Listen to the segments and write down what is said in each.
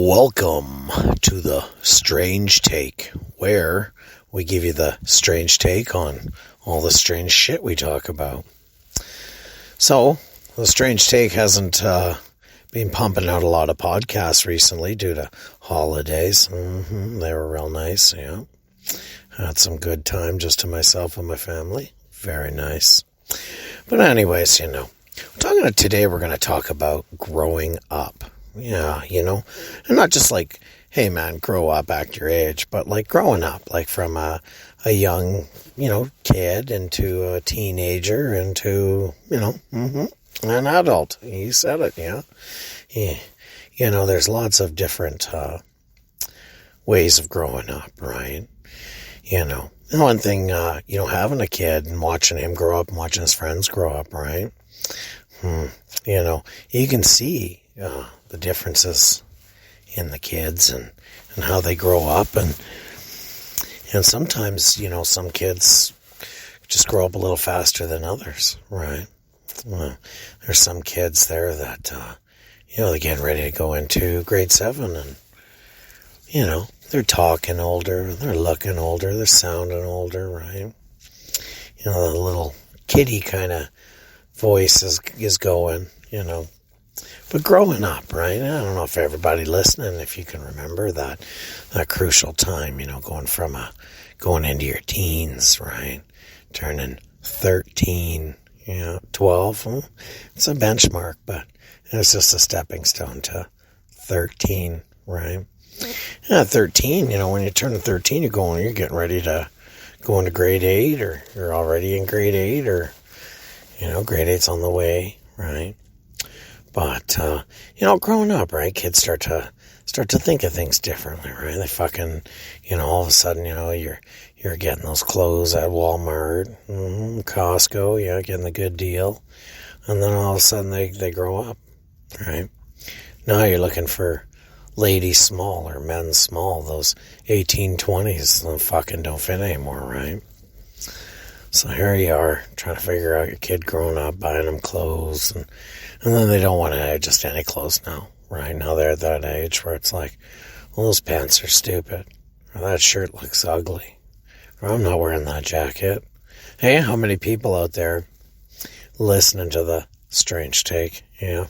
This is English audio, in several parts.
Welcome to the Strange Take, where we give you the strange take on all the strange shit we talk about. So, the Strange Take hasn't been pumping out a lot of podcasts recently due to holidays. They were real nice, yeah. Had some good time just to myself and my family. Very nice. But anyways, today we're going to talk about growing up. Yeah, and not just like, hey man, grow up, act your age, but like growing up, like from a young, kid into a teenager into, an adult. You said it, yeah. There's lots of different ways of growing up, right? And one thing, having a kid and watching him grow up and watching his friends grow up, right? You can see the differences in the kids and how they grow up. And sometimes, some kids just grow up a little faster than others, right? There's some kids there that, they're getting ready to go into grade 7 and, they're talking older, they're looking older, they're sounding older, right? The little kiddie kind of voice is going, But growing up, right? I don't know if everybody listening, if you can remember that crucial time, going into your teens, right? Turning 13, 12. It's a benchmark, but it's just a stepping stone to 13, right? 13, when you turn 13, you're getting ready to go into grade 8, or you're already in grade 8, or, grade 8's on the way, right? But, growing up, right, kids start to think of things differently, right? They fucking, all of a sudden, you're getting those clothes at Walmart, Costco, getting the good deal. And then all of a sudden they grow up, right? Now you're looking for ladies small or men small, those 1820s, that fucking don't fit anymore, right? So here you are, trying to figure out your kid growing up, buying them clothes, and then they don't want to have just any clothes now, right? Now they're at that age where it's like, well, those pants are stupid, or that shirt looks ugly, or I'm not wearing that jacket. Hey, how many people out there listening to the Strange Take? Yeah.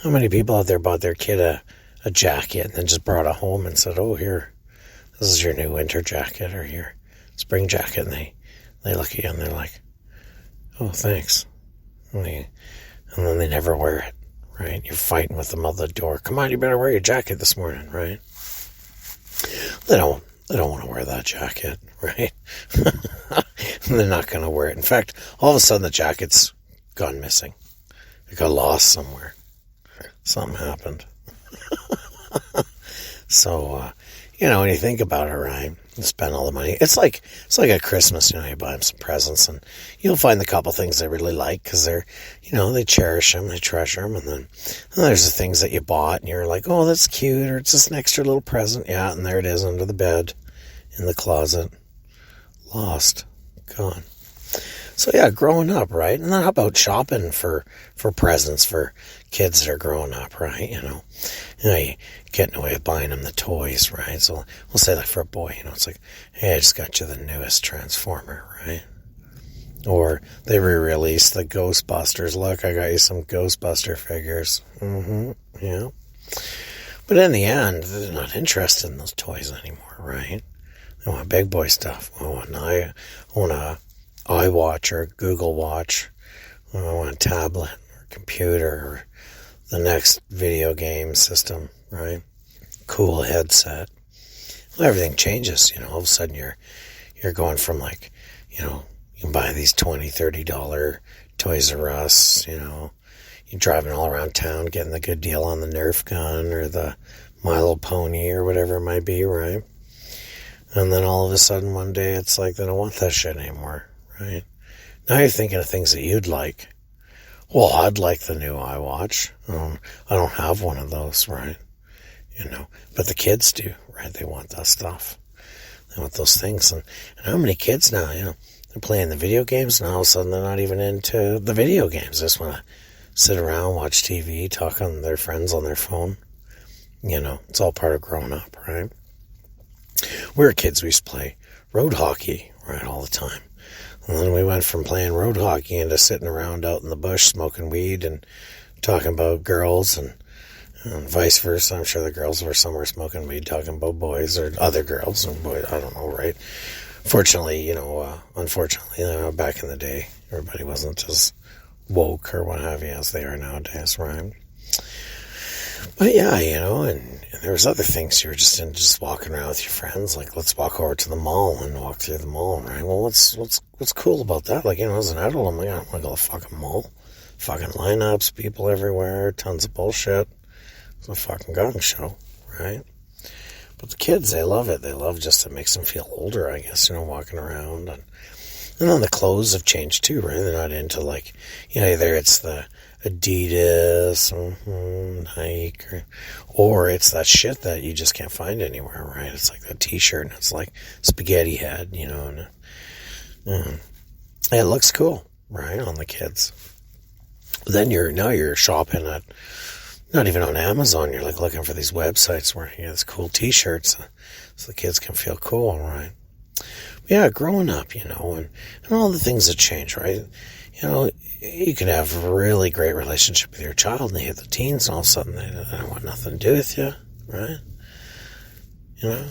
How many people out there bought their kid a jacket and then just brought it home and said, oh, here, this is your new winter jacket or your spring jacket, and they look at you and they're like, oh, thanks. And then they never wear it, right? You're fighting with them out the door. Come on, you better wear your jacket this morning, right? They don't want to wear that jacket, right? They're not going to wear it. In fact, all of a sudden the jacket's gone missing. It got lost somewhere. Something happened. So, when you think about it, right, you spend all the money. It's like at Christmas, you buy them some presents and you'll find the couple things they really like because they're, they cherish them, they treasure them. And then there's the things that you bought and you're like, oh, that's cute, or it's just an extra little present. Yeah, and there it is under the bed, in the closet, lost, gone. So yeah, growing up, right? And then how about shopping for presents for kids that are growing up, right? You getting away with buying them the toys, right? So we'll say that for a boy, it's like, hey, I just got you the newest Transformer, right? Or they re-released the Ghostbusters. Look, I got you some Ghostbuster figures. Yeah. But in the end, they're not interested in those toys anymore, right? They want big boy stuff. I want a iWatch or Google Watch. I want a tablet or computer or the next video game system, right? Cool headset. Well, everything changes, all of a sudden you're going from like, you can buy these $20, $30 Toys R Us, you're driving all around town getting the good deal on the Nerf gun or the Milo Pony or whatever it might be, right? And then all of a sudden one day it's like, they don't want that shit anymore, right? Now you're thinking of things that you'd like. Well, I'd like the new iWatch. I don't have one of those, right? But the kids do, right? They want that stuff. They want those things. And how many kids now, they're playing the video games and all of a sudden they're not even into the video games. They just want to sit around, watch TV, talk on their friends on their phone. It's all part of growing up, right? We were kids, we used to play road hockey, right, all the time. And then we went from playing road hockey into sitting around out in the bush smoking weed and talking about girls and vice versa. I'm sure the girls were somewhere smoking weed talking about boys or other girls and boys, I don't know, right? Fortunately, unfortunately, back in the day, everybody wasn't as woke or what have you as they are nowadays, right? But yeah, and there was other things you were just walking around with your friends, like let's walk over to the mall and walk through the mall, right? Well, what's cool about that? Like, as an adult, I'm like, I don't want to go to the fucking mall. Fucking lineups, people everywhere, tons of bullshit. It's a fucking gong show, right? But the kids, they love it. They love just it makes them feel older, I guess, walking around. And then the clothes have changed too, right? They're not into like, either it's the Adidas, Nike, or it's that shit that you just can't find anywhere, right? It's like that t-shirt and it's like spaghetti head, and it looks cool, right, on the kids. Then you're shopping at, not even on Amazon, you're like looking for these websites where you have these cool t-shirts so the kids can feel cool, right? Yeah, growing up, and all the things that change, right? You can have a really great relationship with your child and they hit the teens and all of a sudden they don't want nothing to do with you, right?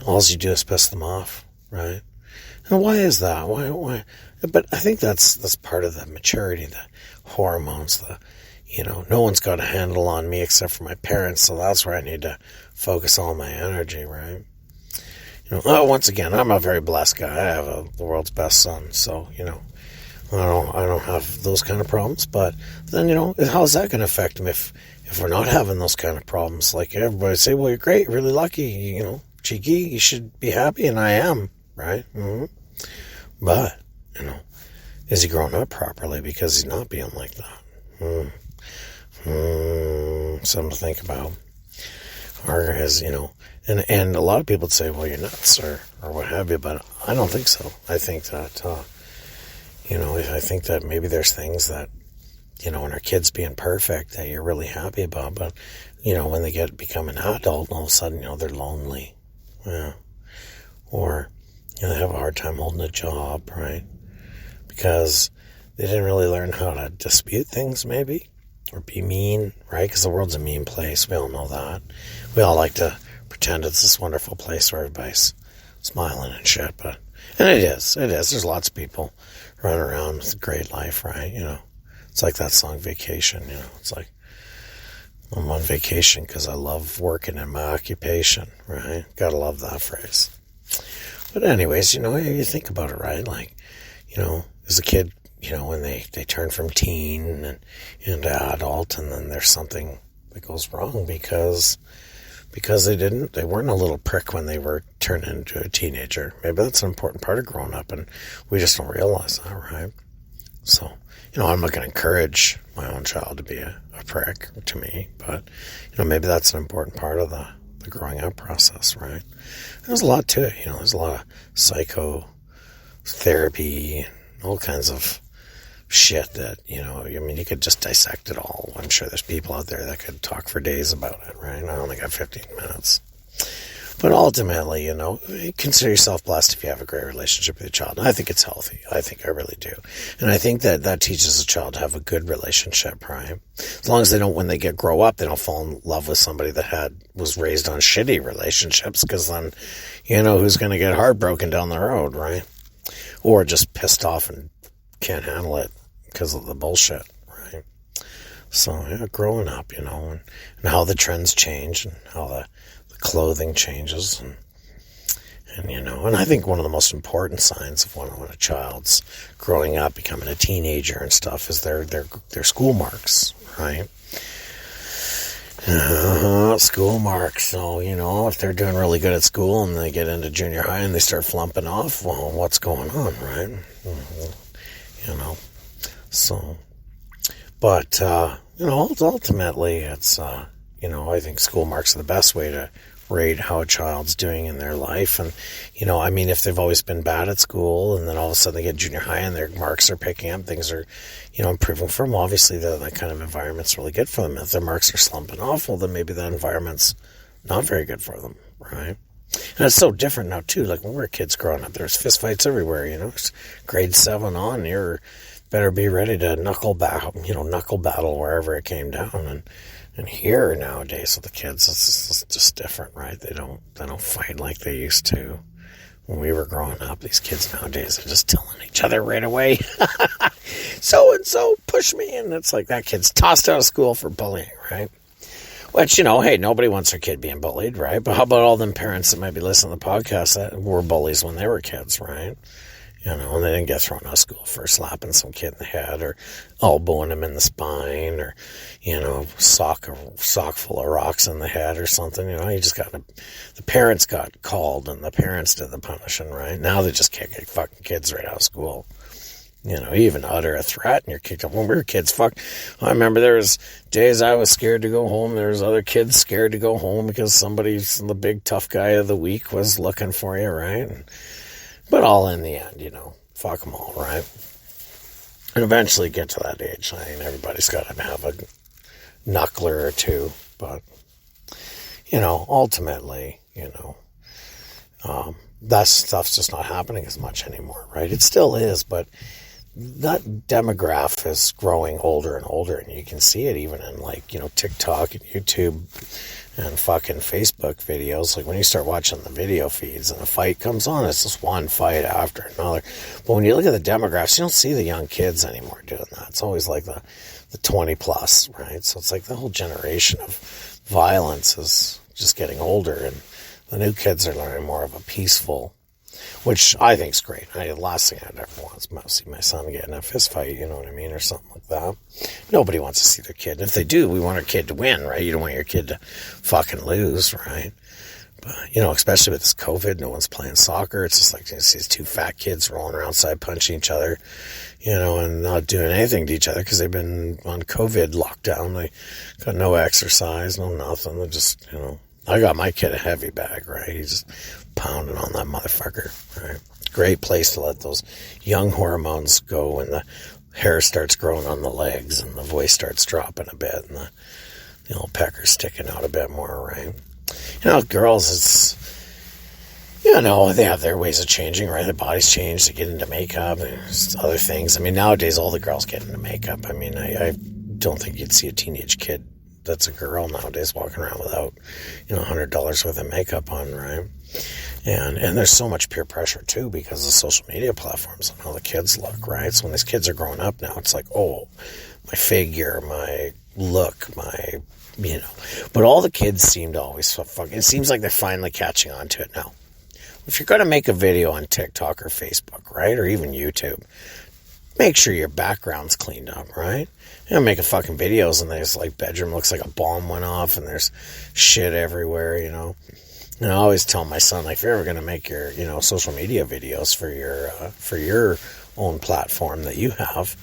All you do is piss them off, right? And why is that? Why? But I think that's part of the maturity, the hormones, no one's got a handle on me except for my parents, so that's where I need to focus all my energy, right? Once again, I'm a very blessed guy. I have the world's best son, so, I don't have those kind of problems, but then, how's that going to affect him if we're not having those kind of problems? Like everybody say, well, you're great, really lucky, cheeky, you should be happy, and I am, right? Mm-hmm. But, is he growing up properly because he's not being like that? Something to think about. Or is, and a lot of people would say, well, you're nuts or what have you, but I don't think so. I think that, I think that maybe there's things that, when our kids being perfect that you're really happy about, but, when they become an adult, all of a sudden, they're lonely. Yeah. Or, they have a hard time holding a job, right? Because they didn't really learn how to dispute things, maybe, or be mean, right? Because the world's a mean place. We all know that. We all like to pretend it's this wonderful place where everybody's smiling and shit, and it is. There's lots of people running around with a great life, right? It's like that song Vacation, it's like, I'm on vacation because I love working in my occupation, right? Gotta love that phrase. But anyways, you think about it, right? Like, as a kid, when they turn from teen and into adult, and then there's something that goes wrong because they weren't a little prick when they were turning into a teenager. Maybe that's an important part of growing up, and we just don't realize that, right? So, I'm not going to encourage my own child to be a prick to me, but, maybe that's an important part of the growing up process, right? There's a lot to it, there's a lot of psychotherapy and all kinds of shit that, you could just dissect it all. I'm sure there's people out there that could talk for days about it, right? I only got 15 minutes. But ultimately, consider yourself blessed if you have a great relationship with your child. I think it's healthy. I think I really do. And I think that teaches a child to have a good relationship, right? As long as they don't, when they grow up, they don't fall in love with somebody that was raised on shitty relationships, because then, who's going to get heartbroken down the road, right? Or just pissed off and can't handle it because of the bullshit, right? So, growing up, and how the trends change and how the clothing changes, and I think one of the most important signs of when a child's growing up, becoming a teenager and stuff, is their school marks, right? School marks. So, if they're doing really good at school and they get into junior high and they start flumping off, well, what's going on, right? So, but, ultimately it's, I think school marks are the best way to rate how a child's doing in their life. And, if they've always been bad at school and then all of a sudden they get junior high and their marks are picking up, things are, improving for them, obviously that kind of environment's really good for them. If their marks are slumping off, well, then maybe that environment's not very good for them, right? And it's so different now, too. Like, when we were kids growing up, there's fist fights everywhere, It's grade 7 on, you're better be ready to knuckle battle wherever it came down. And here nowadays with the kids, it's just different, right? They don't fight like they used to when we were growing up. These kids nowadays are just telling each other right away, so-and-so pushed me, and it's like that kid's tossed out of school for bullying, right? Which, hey, nobody wants their kid being bullied, right? But how about all them parents that might be listening to the podcast that were bullies when they were kids, right? And they didn't get thrown out of school for slapping some kid in the head or elbowing him in the spine or, sock full of rocks in the head or something. You just the parents got called and the parents did the punishing, right? Now they just kick fucking kids right out of school. You even utter a threat and you're kicked up. When we were kids, I remember there was days I was scared to go home. There was other kids scared to go home because somebody's the big tough guy of the week was looking for you, right? But all in the end, fuck them all, right? And eventually get to that age. Everybody's got to have a knuckler or two. But, ultimately, that stuff's just not happening as much anymore, right? It still is, but that demographic is growing older and older, and you can see it even in, TikTok and YouTube and fucking Facebook videos. Like, when you start watching the video feeds and a fight comes on, it's just one fight after another. But when you look at the demographics, you don't see the young kids anymore doing that. It's always like the 20 plus, right? So it's like the whole generation of violence is just getting older, and the new kids are learning more of a peaceful, which I think is great. The last thing I'd ever want is see my son get in a fist fight, you know what I mean, or something like that. Nobody wants to see their kid. If they do, we want our kid to win, right? You don't want your kid to fucking lose, right? But, especially with this COVID, no one's playing soccer. It's just like these two fat kids rolling around outside punching each other, and not doing anything to each other because they've been on COVID lockdown. They got no exercise, no nothing. They're just, I got my kid a heavy bag, right? He's just pounding on that motherfucker, right? Great place to let those young hormones go when the hair starts growing on the legs and the voice starts dropping a bit and the old pecker sticking out a bit more, right? Girls, it's, they have their ways of changing, right? Their bodies change, they get into makeup, there's other things. Nowadays, all the girls get into makeup. I don't think you'd see a teenage kid that's a girl nowadays walking around without, $100 worth of makeup on, right? And there's so much peer pressure too because of social media platforms and how the kids look, right? So when these kids are growing up now, it's like, oh, my figure, my look, but all the kids seem to always it seems like they're finally catching on to it now. If you're going to make a video on TikTok or Facebook, right, or even YouTube, make sure your background's cleaned up, right? Making fucking videos and there's bedroom looks like a bomb went off and there's shit everywhere, And I always tell my son, if you're ever going to make your, social media videos for your own platform that you have,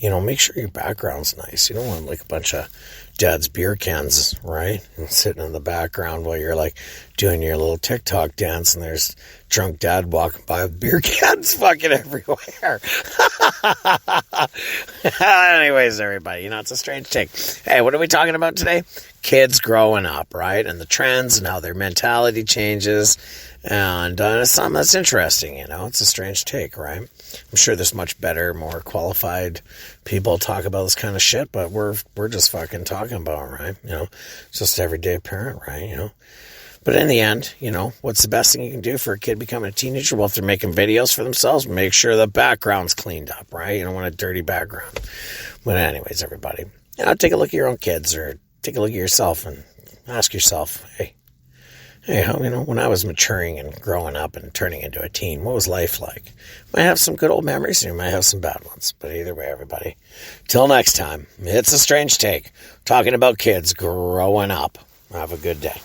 make sure your background's nice. You don't want a bunch of dad's beer cans, right? And sitting in the background while you're doing your little TikTok dance and there's drunk dad walking by with beer cans fucking everywhere. Anyways, everybody, it's a strange take. Hey, what are we talking about today? Kids growing up, right? And the trends and how their mentality changes. And it's something that's interesting, It's a strange take, right? I'm sure there's much better, more qualified people talk about this kind of shit, but we're just fucking talking about it, right? It's just everyday parent, right? But in the end, what's the best thing you can do for a kid becoming a teenager? Well, if they're making videos for themselves, make sure the background's cleaned up, right? You don't want a dirty background. But anyways, everybody, take a look at your own kids or take a look at yourself and ask yourself, hey, when I was maturing and growing up and turning into a teen, what was life like? Might have some good old memories and you might have some bad ones. But either way, everybody, till next time, it's a strange take, talking about kids growing up. Have a good day.